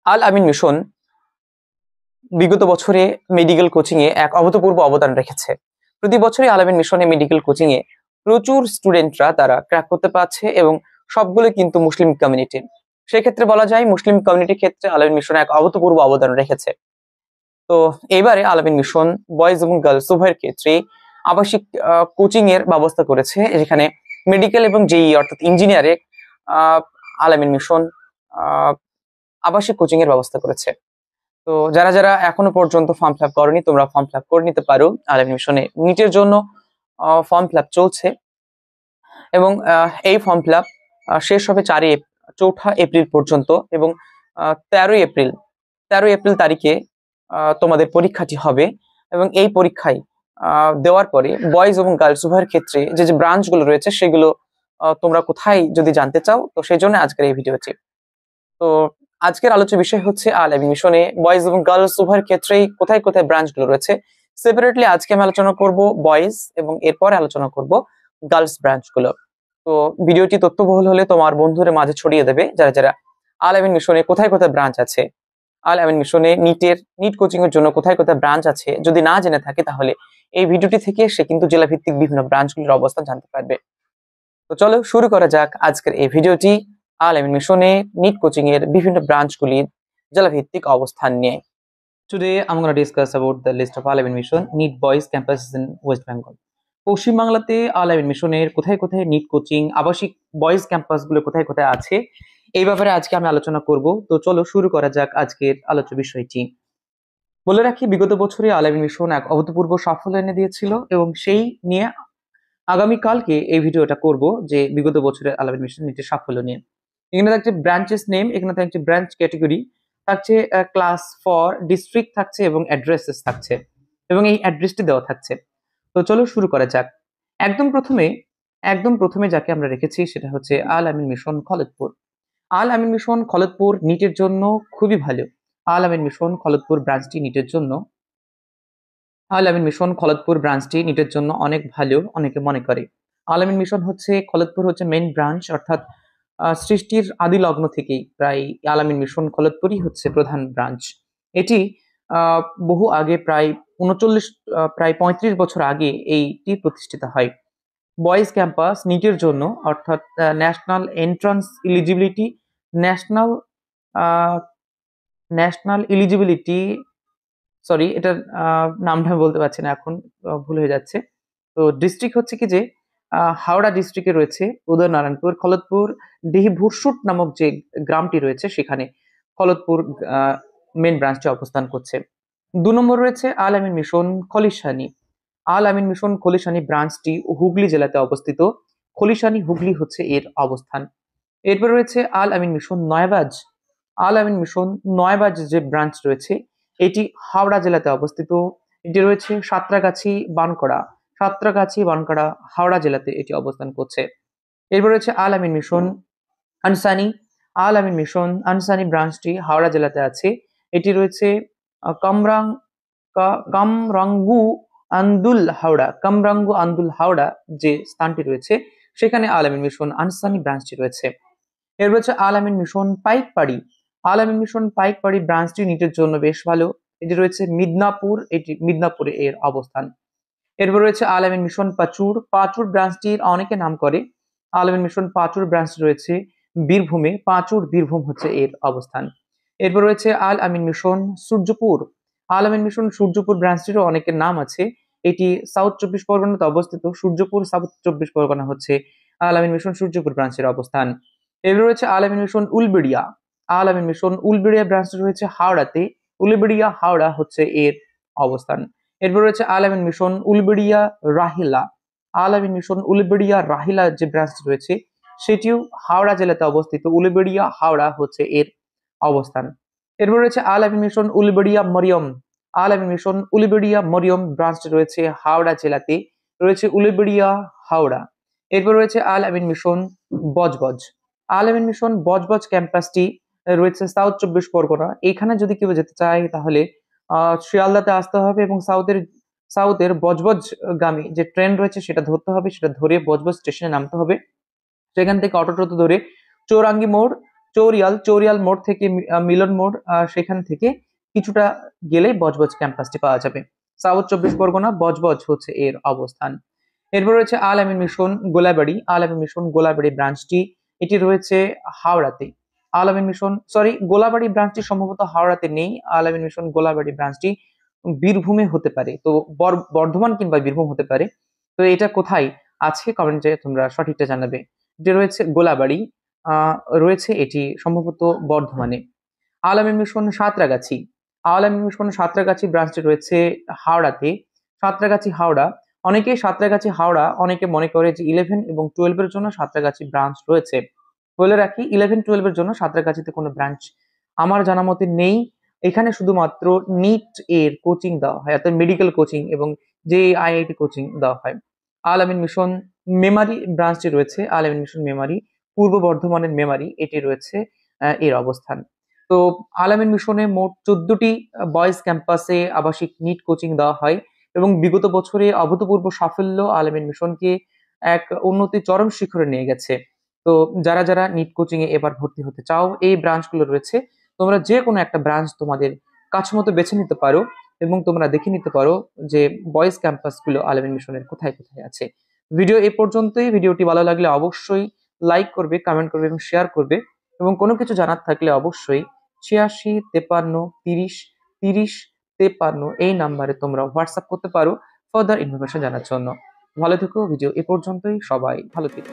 আল আমিন mission বিগত বছরে medical coaching এ এক অভূতপূর্ব অবদান রেখেছে। প্রতি বছরই আল আমিন মিশনে মেডিকেল কোচিং এ প্রচুর স্টুডেন্টরা তারা ক্র্যাক করতে পারছে এবং সবগুলো কিন্তু মুসলিম কমিউনিটির। সেক্ষেত্রে বলা যায় মুসলিম কমিউনিটির ক্ষেত্রে আল আমিন মিশন এক অভূতপূর্ব অবদান রেখেছে। তো এবারে আল আমিন মিশন বয়েজ এবং গার্লস উভয়ের ক্ষেত্রে আবাসিক কোচিং এর ব্যবস্থা করেছে, যেখানে মেডিকেল এবং জেই অর্থাৎ ইঞ্জিনিয়ারে আল আমিন মিশন আবাসিক কোচিং এর ব্যবস্থা করেছে। তো যারা যারা এখনো পর্যন্ত ফর্ম ফিল আপ করনি, তোমরা ফর্ম ফিল আপ করে নিতে পারো। আল আমিন মিশনে নিটের জন্য ফর্ম ফিল আপ চলছে এবং এই ফর্ম ফিল আপ শেষ হবে 4 এপ্রিল পর্যন্ত এবং 13 এপ্রিল তারিখে তোমাদের পরীক্ষাটি হবে। এবং এই পরীক্ষায় দেওয়ার পরে বয়েজ এবং গার্লস উভয়ের ক্ষেত্রে যে যে ব্রাঞ্চগুলো রয়েছে সেগুলো তোমরা কোথায় যদি জানতে চাও, তো সেই জন্য আজকের এই ভিডিওটি। তো আজকের আলোচ্য বিষয় হচ্ছে আল আমিন মিশনে বয়েজ এবং গার্লস উভয়ের ক্ষেত্রেই কোথায় কোথায় ব্রাঞ্চগুলো রয়েছে। সেপারেটলি আজকে আমি আলোচনা করব বয়েজ এবং এরপরে আলোচনা করব গার্লস ব্রাঞ্চগুলো। তো ভিডিওটি তথ্যবহুল হলে তোমার বন্ধুদের মাঝে ছড়িয়ে দেবে যারা যারা আল আমিন মিশনে কোথায় কোথায় ব্রাঞ্চ আছে, আল আমিন মিশনে নিট কোচিং এর জন্য কোথায় কোথায় ব্রাঞ্চ আছে যদি না জেনে থাকে, তাহলে এই ভিডিওটি থেকে সে কিন্তু জেলা ভিত্তিক বিভিন্ন ব্রাঞ্চগুলোর অবস্থান জানতে পারবে। তো চলো শুরু করা যাক আজকের এই ভিডিওটি আল আমিন মিশনে নিট কোচিং এর বিভিন্ন ব্রাঞ্চগুলির জেলা ভিত্তিক অবস্থান নিয়ে। Today I'm going to discuss about the list of Al Amin Mission NEET boys campuses in West Bengal. পশ্চিমবাংলাতে আল আমিন মিশনের কোথায় কোথায় নিট কোচিং আবাসিক বয়েজ ক্যাম্পাসগুলো কোথায় কোথায় আছে এই ব্যাপারে আজকে আমি আলোচনা করব। তো চলো শুরু করা যাক আজকের আলোচ্য বিষয়টি। বলে রাখি, বিগত বছরে আল আমিন মিশন এক অভূতপূর্ব সাফল্য এনে দিয়েছিল এবং সেই নিয়ে আগামীকালকে এই ভিডিওটা করব যে বিগত বছরের আল আমিন মিশন নিটের সাফল্য নিয়ে। এখানে থাকছে ব্রাঞ্চেস নেম, এখানে থাকছে ব্রাঞ্চ ক্যাটেগরি, থাকছে ক্লাস ফর, ডিস্ট্রিক্ট থাকছে এবং অ্যাড্রেসেস থাকছে এবং এই অ্যাড্রেসটি দেওয়া থাকছে। তো চলো শুরু করা যাক। একদম প্রথমে যাকে আমরা রেখেছি সেটা হচ্ছে আল আমিন মিশন খলদপুর। আল আমিন মিশন খলদপুর নিটের জন্য খুবই ভালো। আল আমিন মিশন খলদপুর ব্রাঞ্চটি নিটের জন্য অনেক ভালো অনেকে মনে করে। আল আমিন মিশন হচ্ছে খলদপুর হচ্ছে মেইন ব্রাঞ্চ, অর্থাৎ সৃষ্টির আদি লগ্ন থেকেই প্রায় আল আমিন মিশন খলদপুরই হচ্ছে প্রধান ব্রাঞ্চ। এটি বহু আগে প্রায় 35 বছর আগে এইটি প্রতিষ্ঠিত হয়। বয়েজ ক্যাম্পাস নিটের জন্য, অর্থাৎ national entrance eligibility national national eligibility sorry, এটার নামটা আমি বলতে পারছি না এখন, ভুল হয়ে যাচ্ছে। তো ডিস্ট্রিক্ট হচ্ছে কি যে হাওড়া ডিস্ট্রিক্টে রয়েছে উদয়নারায়ণপুর, খলদপুর ডিহিভুরসুট নামক যে গ্রামটি রয়েছে সেখানে খলদপুর মেন ব্রাঞ্চটি অবস্থান করছে। 2 নম্বর রয়েছে আল আমিন মিশন খলিশানি। আল আমিন মিশন খলিশানি ব্রাঞ্চটি হুগলি জেলাতে অবস্থিত। খলিশানি হুগলি হচ্ছে এর অবস্থান। এরপর রয়েছে আল আমিন মিশন নয়াবাজ। আল আমিন মিশন নয়াবাজ যে ব্রাঞ্চ রয়েছে এটি হাওড়া জেলাতে অবস্থিত। এটি রয়েছে সাঁতরাগাছি বানকড়া হাওড়া জেলাতে এটি অবস্থান করছে। এরপর রয়েছে আল আমিন মিশন আনসানি। আল আমিন মিশন আনসানি ব্রাঞ্চটি হাওড়া জেলাতে আছে। এটি রয়েছে কামরাঙ্গু আন্দুল হাওড়া যে স্থানটি রয়েছে সেখানে আল আমিন মিশন আনসানি ব্রাঞ্চটি রয়েছে। এর রয়েছে আল আমিন মিশন পাইকপাড়ি। আল আমিন মিশন পাইকপাড়ি ব্রাঞ্চটি নিটের জন্য বেশ ভালো। এটি রয়েছে মিদনাপুর, এটি মিদনাপুরে এর অবস্থান। এরপর রয়েছে আল আমিন মিশন পাঁচুর ব্রাঞ্চটির অনেকে নাম করে। আল আমিন মিশন পাঁচুর ব্রাঞ্চ রয়েছে বীরভূমে, বীরভূম হচ্ছে এর অবস্থান। এরপর রয়েছে আল আমিন মিশন সূর্যপুর। আল আমিন মিশন সূর্যপুর ব্রাঞ্চটিরও অনেকের নাম আছে। এটি সাউথ 24 পরগনাতে অবস্থিত। সূর্যপুর সাউথ 24 পরগনা হচ্ছে আল আমিন মিশন সূর্যপুর ব্রাঞ্চের অবস্থান। এরপর রয়েছে আল আমিন মিশন উলবেড়িয়া। আল আমিন মিশন উলবেড়িয়া ব্রাঞ্চটি রয়েছে হাওড়াতে। উলবেড়িয়া হাওড়া হচ্ছে এর অবস্থান। এরপর রয়েছে আল আমিন মিশন উলবেড়িয়া রাহিলা। আল আমিন মিশন উলবেড়িয়া রাহিলা যে ব্রাঞ্চ রয়েছে সেটিও হাওড়া জেলাতে অবস্থিত। উলবেড়িয়া হাওড়া হচ্ছে এর অবস্থান। এরপর রয়েছে আল আমিন মিশন উলবেড়িয়া মরিয়ম। আল আমিন মিশন উলবেড়িয়া মরিয়ম ব্রাঞ্চ রয়েছে হাওড়া জেলাতে, রয়েছে উলবেড়িয়া হাওড়া। এরপর রয়েছে আল আমিন মিশন বজবজ। আল আমিন মিশন বজবজ ক্যাম্পাসটি রয়েছে সাউথ 24 পরগনা। এখানে যদি কেউ যেতে চায় তাহলে শিয়ালদাতে আসতে হবে এবং সাউথের বজবজ গামী যে ট্রেন রয়েছে সেটা ধরতে হবে। সেটা ধরে বজবজ স্টেশনে নামতে হবে। সেখান থেকে অটো ধরে চৌরিয়াল মোড় থেকে মিলন মোড়, সেখান থেকে কিছুটা গেলে বজবজ ক্যাম্পাসটি পাওয়া যাবে। সাউথ 24 পরগনা, বজবজ হচ্ছে এর অবস্থান। এরপর রয়েছে আল আমিন মিশন গোলাবাড়ি। আল আমিন মিশন গোলাবাড়ি ব্রাঞ্চটি এটি রয়েছে হাওড়াতে। আল আমিন মিশন গোলাবাড়ি ব্রাঞ্চটি সম্ভবত হাওড়াতে নেই। আল আমিন মিশন গোলাবাড়ি ব্রাঞ্চটি বীরভূমে হতে পারে, তো বর্ধমান কিংবা বীরভূম হতে পারে। তো এটা কোথায় আছে কমেন্টে তোমরা সঠিকটা জানাবে। যে রয়েছে গোলাবাড়ি, আহ রয়েছে এটি সম্ভবত বর্ধমানে। আল আমিন মিশন সাঁতরাগাছি। আল আমিন মিশন সাঁতরাগাছি ব্রাঞ্চটি রয়েছে হাওড়াতে। সাঁতরাগাছি হাওড়া, অনেকে মনে করে যে 11 এবং 12 এর জন্য সাঁতরাগাছি ব্রাঞ্চ রয়েছে। বলে রাখি 11-12 এর জন্য সাঁতরাগাছিতে কোনো ব্রাঞ্চ আমার জানা মতে নেই। এখানে শুধুমাত্র নিট এর কোচিং দেওয়া হয়, অর্থাৎ মেডিকেল কোচিং এবং যে আইআইটি কোচিং দেওয়া হয়। আল আমিন মিশন মেমারি ব্রাঞ্চটি রয়েছে, আল আমিন মিশন মেমারি, পূর্ব বর্ধমানের মেমারি এটি রয়েছে এর অবস্থান। তো আল আমিন মিশনে মোট 14টি বয়েজ ক্যাম্পাসে আবাসিক নিট কোচিং দেওয়া হয় এবং বিগত বছরে অভূতপূর্ব সাফল্য আল আমিন মিশনকে এক উন্নতি চরম শিখরে নিয়ে গেছে। তো যারা যারা নিট কোচিং এ এবার ভর্তি হতে চাও, এই ব্রাঞ্চগুলো রয়েছে, তোমরা যে কোনো একটা ব্রাঞ্চ তোমাদের কাছ মতো বেছে নিতে পারো এবং তোমরা দেখে নিতে পারো যে বয়েজ ক্যাম্পাসগুলো আল আমিন মিশনের কোথায় কোথায় আছে। ভিডিও এ পর্যন্তই। ভিডিওটি ভালো লাগলে অবশ্যই লাইক করবে, কমেন্ট করবে এবং শেয়ার করবে। এবং কোনো কিছু জানার থাকলে অবশ্যই 86 53 30 30 53 এই নাম্বারে তোমরা হোয়াটসঅ্যাপ করতে পারো ফার্দার ইনফরমেশন জানার জন্য। ভালো থেকো। ভিডিও এ পর্যন্তই। সবাই ভালো থেকো।